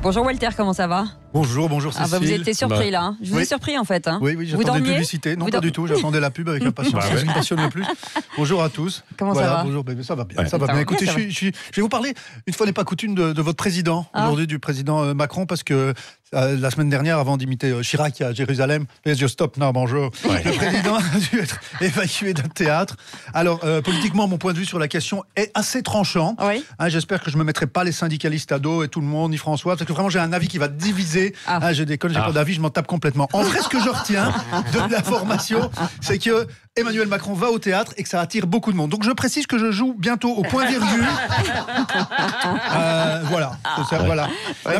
Bonjour Walter, comment ça va? Bonjour Cécile. Vous étiez surpris là. Je vous ai surpris en fait. Oui, j'attendais une publicité. Non, pas du tout. J'attendais la pub avec impatience. Ça ne me passionne plus. Bonjour à tous. Comment ça va? Bonjour, ça va bien. Ça va bien. Écoutez, je vais vous parler, une fois n'est pas coutume, de votre président, aujourd'hui, du président Macron, parce que la semaine dernière, avant d'imiter Chirac à Jérusalem, je stop, non, bonjour. Le président a dû être évacué d'un théâtre. Alors, politiquement, mon point de vue sur la question est assez tranchant. Oui. J'espère que je ne me mettrai pas les syndicalistes à dos et tout le monde, ni François, parce que vraiment, j'ai un avis qui va diviser. J'ai pas d'avis, je m'en tape complètement. En vrai, ce que je retiens de l'information, c'est que Emmanuel Macron va au théâtre et que ça attire beaucoup de monde. Donc je précise que je joue bientôt au point virgule. Voilà.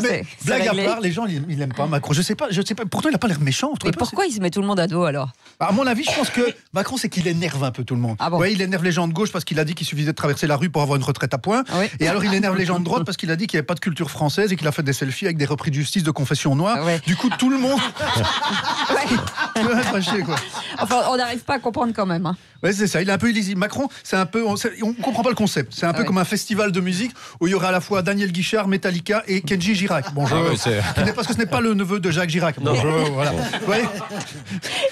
Mais blague à part, les gens ils l'aiment pas Macron. Je sais pas. Pourtant il a pas l'air méchant. Mais pourquoi il se met tout le monde à dos alors? À mon avis, je pense que Macron, c'est qu'il énerve un peu tout le monde. Ah bon? Ouais, il énerve les gens de gauche parce qu'il a dit qu'il suffisait de traverser la rue pour avoir une retraite à point. Oui. Et alors il énerve les gens de droite parce qu'il a dit qu'il n'y avait pas de culture française et qu'il a fait des selfies avec des repris de justice de confession noire. Ouais. Du coup, tout le monde. Ouais. Quoi. Enfin, on n'arrive pas à comprendre quand même. Ouais, c'est ça, il est un peu illisible. Macron, c'est un peu, on comprend pas le concept. C'est un peu comme un festival de musique où il y aura à la fois Daniel Guichard, Metallica et Kenji Girac. Bonjour. Parce que ce n'est pas le neveu de Jacques Chirac. Bonjour. Voilà. Ouais.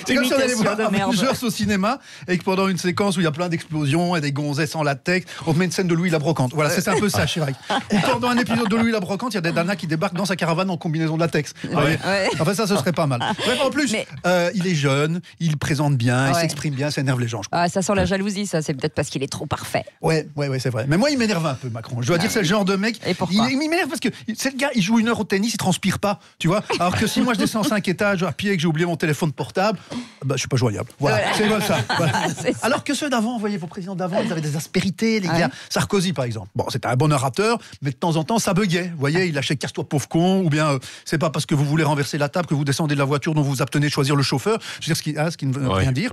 C'est comme si on allait voir Avengers au cinéma et que pendant une séquence où il y a plein d'explosions et des gonzesses en latex, on te met une scène de Louis la Brocante. Voilà, c'est un peu ça, Chirac. Ou pendant un épisode de Louis la Brocante, il y a des nanas qui débarquent dans sa caravane en combinaison de latex. Ouais. Enfin, ça, ce serait pas mal. Bref, en plus, il est jeune, il présente bien, il s'exprime bien, ça énerve les gens. Ça sent la jalousie, ça. C'est peut-être parce qu'il est trop parfait. Ouais, c'est vrai. Mais moi, il m'énerve un peu, Macron. Je dois dire, c'est le genre de mec. Et pourquoi? Il m'énerve parce que c'est le gars, il joue 1 heure au tennis, il transpire pas, tu vois. Alors que si moi je descends 5 étages à pied et que j'ai oublié mon téléphone portable, je suis pas joignable. Voilà, c'est comme ça. Voilà. Alors que ceux d'avant, vous voyez, vos présidents d'avant, ils avaient des aspérités, les gars. Sarkozy, par exemple. Bon, c'était un bon orateur, mais de temps en temps, ça buguait. Vous voyez, il lâchait casse-toi pauvre con, ou bien c'est pas parce que vous voulez renverser la table que vous descendez de la voiture dont vous vous abstenez de choisir le chauffeur. Je veux dire, ce qui ne veut rien dire.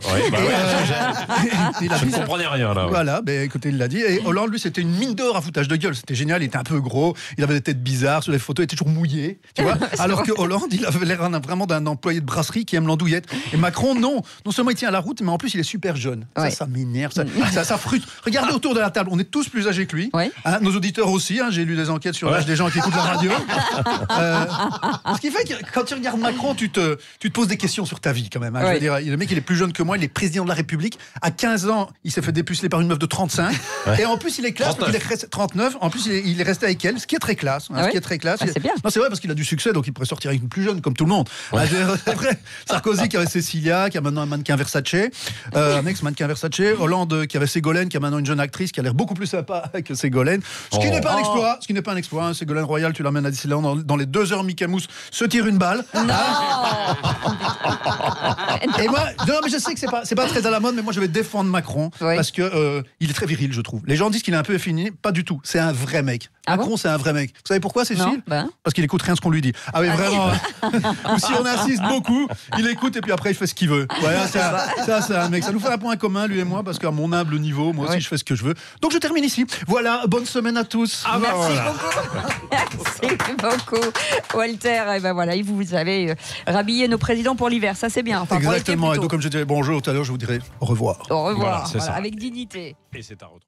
Je ne comprenais rien là. Voilà, écoutez, il l'a dit. Et Hollande, lui, c'était une mine d'or à foutage de gueule. C'était génial, il était un peu gros, il avait des têtes bizarres, sur les photos, il était toujours mouillé. Tu vois. Alors que Hollande, il avait l'air vraiment d'un employé de brasserie qui aime l'andouillette. Et Macron, non seulement il tient la route, mais en plus, il est super jeune. Ça m'énerve, ça frustre. Regardez autour de la table, on est tous plus âgés que lui. Oui. Nos auditeurs aussi, j'ai lu des enquêtes sur l'âge des gens qui écoutent la radio. Ce qui fait que quand tu regardes Macron, tu te poses des questions sur ta vie quand même. Je veux dire, le mec, il est plus jeune que moi, il est président de la République. À 15 ans, il s'est fait dépuceler par une meuf de 35. Et en plus, il est classe, parce qu'il est resté 39. En plus, il est resté avec elle, ce qui est très classe. Ce qui est très classe. C'est bien. Non, c'est vrai, parce qu'il a du succès, donc il pourrait sortir avec une plus jeune, comme tout le monde. Après, Sarkozy qui avait Cécilia, qui a maintenant un mannequin Versace, un ex-mannequin Versace. Hollande qui avait Ségolène, qui a maintenant une jeune actrice qui a l'air beaucoup plus sympa que Ségolène. Ce qui n'est pas un exploit. Ségolène Royal, tu l'amènes à Disneyland dans les 2 heures, Mickey Mouse se tire une balle. Non. Et moi, mais je sais que c'est pas très à la mode, mais moi je vais défendre Macron parce que il est très viril, je trouve. Les gens disent qu'il est un peu efféminé, pas du tout. C'est un vrai mec. Macron, c'est un vrai mec. Vous savez pourquoi, Cécile? Parce qu'il écoute rien ce qu'on lui dit. Ah oui, vraiment. Ou si on insiste beaucoup, il écoute et puis après il fait ce qu'il veut. Voilà, ça c'est un mec. Ça nous fait un point commun, lui et moi, parce qu'à mon humble niveau, moi aussi je fais ce que je veux. Donc je termine ici. Voilà, bonne semaine à tous. Merci beaucoup. Merci beaucoup, Walter. Et voilà, vous avez rhabillé nos présidents pour l'hiver. Ça c'est bien. Enfin, exactement. Et donc comme je dirais bonjour tout à l'heure, je vous dirai au revoir. Au revoir. Voilà, avec dignité. Et c'est à retrouver.